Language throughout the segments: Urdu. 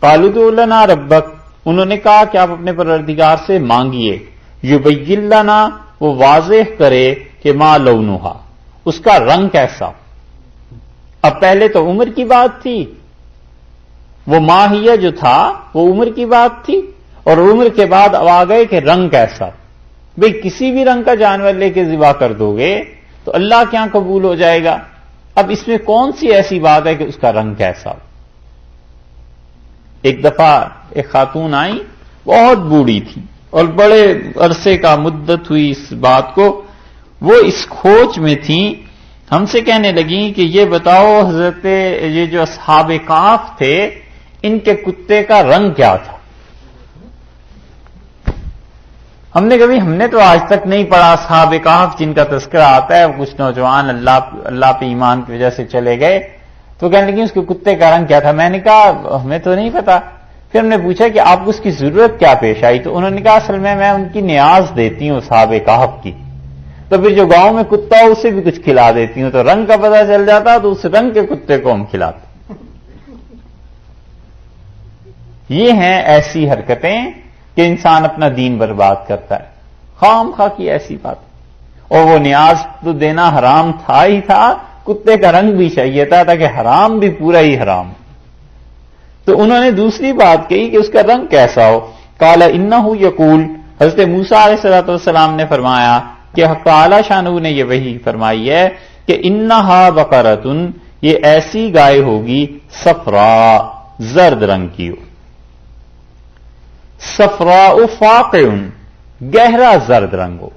قالوا ادع لنا ربک، انہوں نے کہا کہ آپ اپنے پروردگار سے مانگیے، یبین لنا، وہ واضح کرے کہ ما لونھا، اس کا رنگ کیسا۔ اب پہلے تو عمر کی بات تھی، وہ ماہیہ جو تھا وہ عمر کی بات تھی، اور عمر کے بعد اب آ گئے کہ رنگ کیسا۔ بھئی کسی بھی رنگ کا جانور لے کے ذبح کر دو گے تو اللہ کیا قبول ہو جائے گا؟ اب اس میں کون سی ایسی بات ہے کہ اس کا رنگ کیسا ہو؟ ایک دفعہ ایک خاتون آئی، بہت بوڑھی تھی اور بڑے عرصے کا مدت ہوئی اس بات کو، وہ اس کھوج میں تھیں، ہم سے کہنے لگیں کہ یہ بتاؤ حضرت یہ جو اصحاب کہف تھے ان کے کتے کا رنگ کیا تھا؟ ہم نے کبھی، ہم نے تو آج تک نہیں پڑھا اصحاب کہف جن کا تذکرہ آتا ہے، کچھ نوجوان اللہ پہ ایمان کی وجہ سے چلے گئے، تو کہنے لگی اس کے کتے کا رنگ کیا تھا؟ میں نے کہا ہمیں تو نہیں پتا۔ پھر ہم نے پوچھا کہ آپ کو اس کی ضرورت کیا پیش آئی؟ تو انہوں نے کہا اصل میں ان کی نیاز دیتی ہوں اصحاب کہف کی، تو پھر جو گاؤں میں کتا ہو اسے بھی کچھ کھلا دیتی ہوں، تو رنگ کا پتہ چل جاتا تو اس رنگ کے کتے کو ہم کھلاتے۔ یہ ہیں ایسی حرکتیں کہ انسان اپنا دین برباد کرتا ہے، خام خواہ کی ایسی بات، اور وہ نیاز تو دینا حرام تھا ہی تھا، کتے کا رنگ بھی چاہیے تھا تاکہ حرام بھی پورا ہی حرام۔ تو انہوں نے دوسری بات کہی کہ اس کا رنگ کیسا ہو، قال انہ یقول، حضرت موسیٰ علیہ السلام نے فرمایا کہ تعالی شانہ نے یہ وحی فرمائی ہے کہ انہا بقرۃ، یہ ایسی گائے ہوگی صفراء، زرد رنگ کی ہو، صفراء فاقع، گہرا زرد رنگ ہو،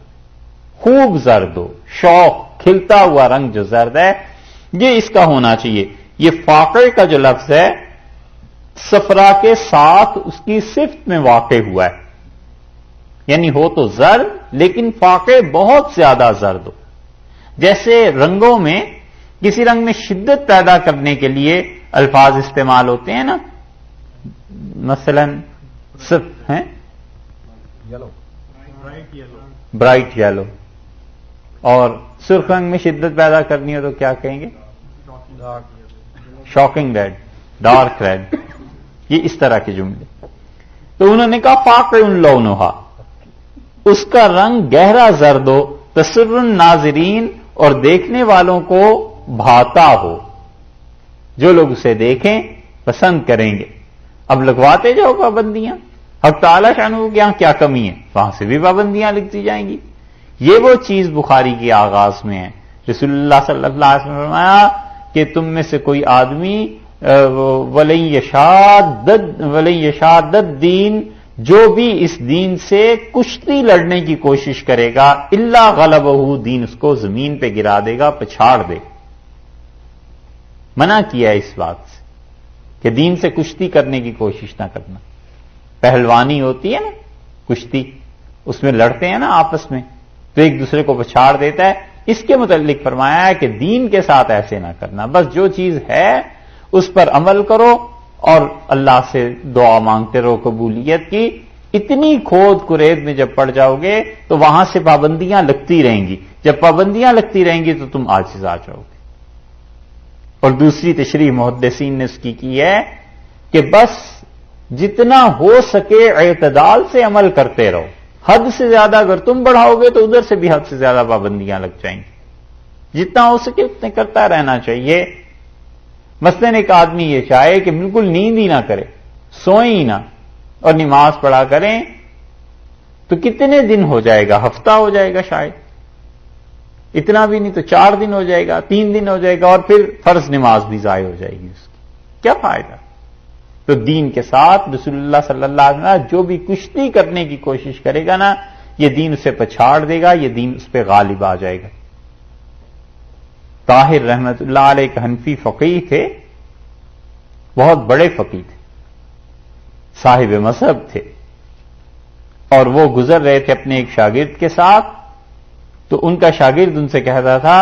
خوب زرد ہو، شوق، کھلتا ہوا رنگ جو زرد ہے یہ اس کا ہونا چاہیے۔ یہ فاقع کا جو لفظ ہے صفرا کے ساتھ اس کی صفت میں واقع ہوا ہے، یعنی ہو تو زرد لیکن فاقع بہت زیادہ زرد ہو۔ جیسے رنگوں میں کسی رنگ میں شدت پیدا کرنے کے لیے الفاظ استعمال ہوتے ہیں نا، مثلا برائٹ یلو، اور سرخ رنگ میں شدت پیدا کرنی ہو تو کیا کہیں گے؟ شاکنگ ریڈ، ڈارک ریڈ، یہ اس طرح کے جملے۔ تو انہوں نے کہا فاقع لونھا، اس کا رنگ گہرا زرد ہو، تسر الناظرین، اور دیکھنے والوں کو بھاتا ہو، جو لوگ اسے دیکھیں پسند کریں گے۔ اب لگواتے جاؤ پابندیاں، حق تعالی شانہ کے یہاں کیا کمی ہے وہاں سے بھی پابندیاں لکھتی جائیں گی۔ یہ وہ چیز بخاری کے آغاز میں ہے، رسول اللہ صلی اللہ علیہ وسلم نے فرمایا کہ تم میں سے کوئی آدمی وَلَن يَشَادَّ الدِّينَ، جو بھی اس دین سے کشتی لڑنے کی کوشش کرے گا، الا غلبہ، دین اس کو زمین پہ گرا دے گا، پچھاڑ دے گا۔ منع کیا ہے اس بات سے کہ دین سے کشتی کرنے کی کوشش نہ کرنا۔ پہلوانی ہوتی ہے نا، کشتی، اس میں لڑتے ہیں نا آپس میں، تو ایک دوسرے کو پچھاڑ دیتا ہے۔ اس کے متعلق فرمایا ہے کہ دین کے ساتھ ایسے نہ کرنا، بس جو چیز ہے اس پر عمل کرو اور اللہ سے دعا مانگتے رہو قبولیت کی۔ اتنی کھود کرید میں جب پڑ جاؤ گے تو وہاں سے پابندیاں لگتی رہیں گی، جب پابندیاں لگتی رہیں گی تو تم عاجز آ جاؤ گے۔ اور دوسری تشریح محدثین نے اس کی ہے کہ بس جتنا ہو سکے اعتدال سے عمل کرتے رہو، حد سے زیادہ اگر تم بڑھاؤ گے تو ادھر سے بھی حد سے زیادہ پابندیاں لگ جائیں گی۔ جتنا ہو سکے اتنے کرتا رہنا چاہیے۔ مثلاً ایک آدمی یہ چاہے کہ بالکل نیند ہی نہ کرے، سوئیں ہی نہ، اور نماز پڑھا کریں، تو کتنے دن ہو جائے گا؟ ہفتہ ہو جائے گا شاید، اتنا بھی نہیں تو 4 دن ہو جائے گا، 3 دن ہو جائے گا، اور پھر فرض نماز بھی ضائع ہو جائے گی اس کی، کیا فائدہ؟ تو دین کے ساتھ رسول اللہ صلی اللہ علیہ وسلم جو بھی کشتی کرنے کی کوشش کرے گا نا، یہ دین اسے پچھاڑ دے گا، یہ دین اس پہ غالب آ جائے گا۔ طاہر رحمت اللہ علیہ ایک حنفی فقیہ تھے، بہت بڑے فقیہ تھے، صاحب مذہب تھے، اور وہ گزر رہے تھے اپنے ایک شاگرد کے ساتھ، تو ان کا شاگرد ان سے کہتا تھا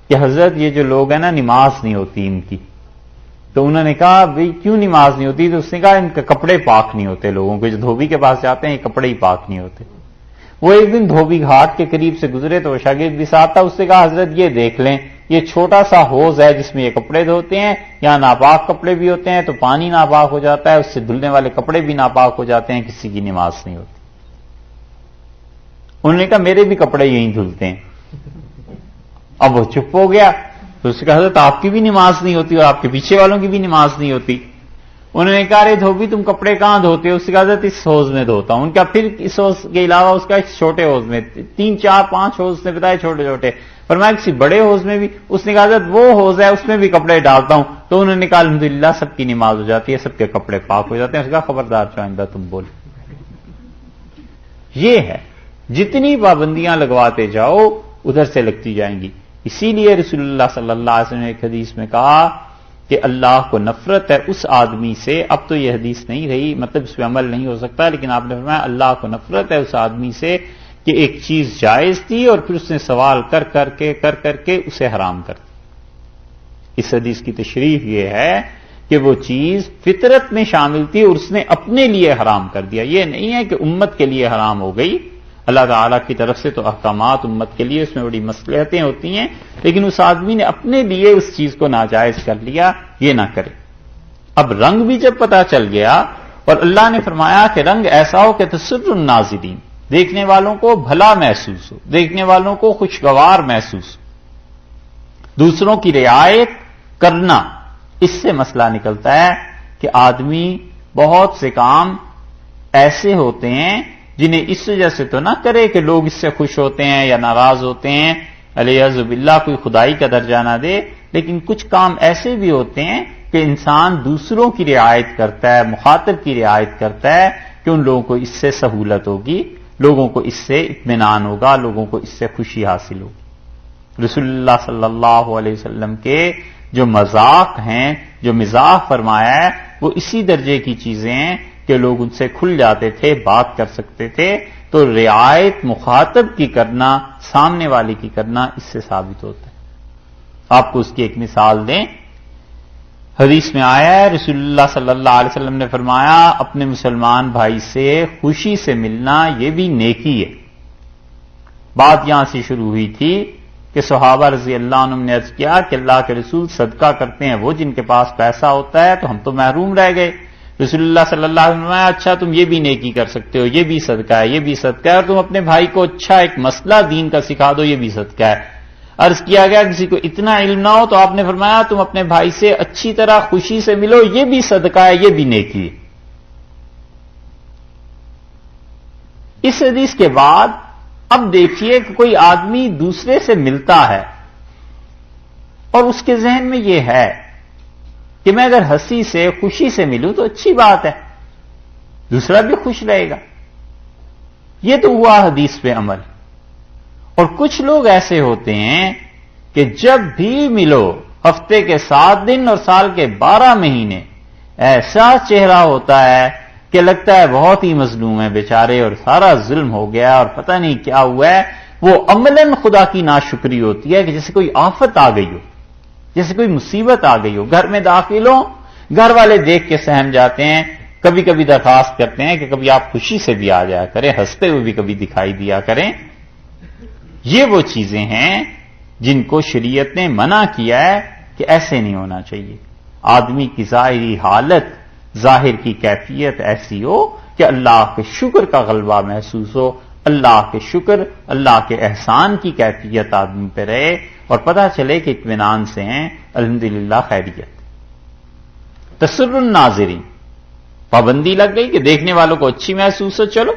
کہ حضرت یہ جو لوگ ہیں نا نماز نہیں ہوتی ان کی۔ تو انہوں نے کہا بھئی کیوں نماز نہیں ہوتی؟ تو اس نے کہا ان کے کپڑے پاک نہیں ہوتے، لوگوں کے جو دھوبی کے پاس جاتے ہیں یہ کپڑے ہی پاک نہیں ہوتے۔ وہ ایک دن دھوبی گھاٹ کے قریب سے گزرے تو وہ شاگرد بھی ساتھ تھا، اس سے کہا حضرت یہ دیکھ لیں یہ چھوٹا سا حوض ہے جس میں یہ کپڑے دھوتے ہیں، یہاں ناپاک کپڑے بھی ہوتے ہیں تو پانی ناپاک ہو جاتا ہے، اس سے دھلنے والے کپڑے بھی ناپاک ہو جاتے ہیں، کسی کی نماز نہیں ہوتی۔ انہوں نے کہا میرے بھی کپڑے یہیں دھلتے ہیں۔ اب وہ چپ ہو گیا، تو اس نے کہا حضرت آپ کی بھی نماز نہیں ہوتی اور آپ کے پیچھے والوں کی بھی نماز نہیں ہوتی۔ انہوں نے کہا ارے دھوبی تم کپڑے کہاں دھوتے ہو؟ اس نے کہا حضرت اس حوض میں دھوتا ہوں۔ ان کا پھر اس حوض کے علاوہ اس کا ایک چھوٹے حوض میں، 3 4 5 حوض نے بتایا چھوٹے چھوٹے، فرمایا کسی بڑے حوض میں بھی۔ اس نے کہا حضرت وہ حوض ہے اس میں بھی کپڑے ڈالتا ہوں۔ تو انہوں نے کہا الحمدللہ سب کی نماز ہو جاتی ہے، سب کے کپڑے پاک ہو جاتے ہیں۔ اس نے کہا خبردار آئندہ تم بول۔ یہ ہے جتنی پابندیاں لگواتے جاؤ ادھر سے لگتی جائیں گی۔ اسی لیے رسول اللہ صلی اللہ علیہ وسلم نے ایک حدیث میں کہا کہ اللہ کو نفرت ہے اس آدمی سے، اب تو یہ حدیث نہیں رہی، مطلب اس پہ عمل نہیں ہو سکتا، لیکن آپ نے فرمایا اللہ کو نفرت ہے اس آدمی سے کہ ایک چیز جائز تھی اور پھر اس نے سوال کر کر کے اسے حرام کر دی۔ اس حدیث کی تشریح یہ ہے کہ وہ چیز فطرت میں شامل تھی اور اس نے اپنے لیے حرام کر دیا۔ یہ نہیں ہے کہ امت کے لیے حرام ہو گئی، اللہ تعالیٰ کی طرف سے تو احکامات امت کے لیے، اس میں بڑی مصلحتیں ہوتی ہیں، لیکن اس آدمی نے اپنے لیے اس چیز کو ناجائز کر لیا، یہ نہ کرے۔ اب رنگ بھی جب پتا چل گیا اور اللہ نے فرمایا کہ رنگ ایسا ہو کہ تسر الناظرین، دیکھنے والوں کو بھلا محسوس ہو، دیکھنے والوں کو خوشگوار محسوس ہو، دوسروں کی رعایت کرنا، اس سے مسئلہ نکلتا ہے کہ آدمی بہت سے کام ایسے ہوتے ہیں جنہیں اس وجہ سے تو نہ کرے کہ لوگ اس سے خوش ہوتے ہیں یا ناراض ہوتے ہیں، علیہ باللہ کوئی خدائی کا درجہ نہ دے، لیکن کچھ کام ایسے بھی ہوتے ہیں کہ انسان دوسروں کی رعایت کرتا ہے، مخاطب کی رعایت کرتا ہے کہ ان لوگوں کو اس سے سہولت ہوگی، لوگوں کو اس سے اطمینان ہوگا، لوگوں کو اس سے خوشی حاصل ہوگی۔ رسول اللہ صلی اللہ علیہ وسلم کے جو مذاق ہیں، جو مزاح فرمایا ہے، وہ اسی درجے کی چیزیں ہیں کہ لوگ ان سے کھل جاتے تھے، بات کر سکتے تھے۔ تو رعایت مخاطب کی کرنا، سامنے والے کی کرنا، اس سے ثابت ہوتا ہے۔ آپ کو اس کی ایک مثال دیں، حدیث میں آیا ہے رسول اللہ صلی اللہ علیہ وسلم نے فرمایا اپنے مسلمان بھائی سے خوشی سے ملنا یہ بھی نیکی ہے۔ بات یہاں سے شروع ہوئی تھی کہ صحابہ رضی اللہ عنہم نے عرض کیا کہ اللہ کے رسول صدقہ کرتے ہیں وہ جن کے پاس پیسہ ہوتا ہے، تو ہم تو محروم رہ گئے۔ رسول اللہ صلی اللہ علیہ وسلم نے اچھا تم یہ بھی نیکی کر سکتے ہو، یہ بھی صدقہ ہے، یہ بھی صدقہ ہے، اور تم اپنے بھائی کو اچھا ایک مسئلہ دین کا سکھا دو، یہ بھی صدقہ ہے۔ عرض کیا گیا کسی کو اتنا علم نہ ہو تو آپ نے فرمایا تم اپنے بھائی سے اچھی طرح خوشی سے ملو، یہ بھی صدقہ ہے، یہ بھی نیکی ہے۔ اس حدیث کے بعد اب دیکھیے کہ کوئی آدمی دوسرے سے ملتا ہے اور اس کے ذہن میں یہ ہے کہ میں اگر ہنسی سے خوشی سے ملوں تو اچھی بات ہے، دوسرا بھی خوش رہے گا۔ یہ تو ہوا حدیث پہ عمل۔ اور کچھ لوگ ایسے ہوتے ہیں کہ جب بھی ملو ہفتے کے 7 دن اور سال کے 12 مہینے ایسا چہرہ ہوتا ہے کہ لگتا ہے بہت ہی مظلوم ہے بیچارے اور سارا ظلم ہو گیا اور پتہ نہیں کیا ہوا ہے۔ وہ عملاً خدا کی ناشکری ہوتی ہے کہ جیسے کوئی آفت آ گئی ہو، جیسے کوئی مصیبت آ گئی ہو، گھر میں داخل ہو، گھر والے دیکھ کے سہم جاتے ہیں، کبھی کبھی درخواست کرتے ہیں کہ کبھی آپ خوشی سے بھی آ جایا کریں، ہنستے ہوئے بھی کبھی دکھائی دیا کریں۔ یہ وہ چیزیں ہیں جن کو شریعت نے منع کیا ہے کہ ایسے نہیں ہونا چاہیے۔ آدمی کی ظاہری حالت، ظاہر کی کیفیت ایسی ہو کہ اللہ کے شکر کا غلبہ محسوس ہو، اللہ کے شکر، اللہ کے احسان کی کیفیت آدمی پہ رہے اور پتہ چلے کہ اطمینان سے ہیں، الحمدللہ خیریت۔ تسر الناظرین، پابندی لگ گئی کہ دیکھنے والوں کو اچھی محسوس ہو، چلو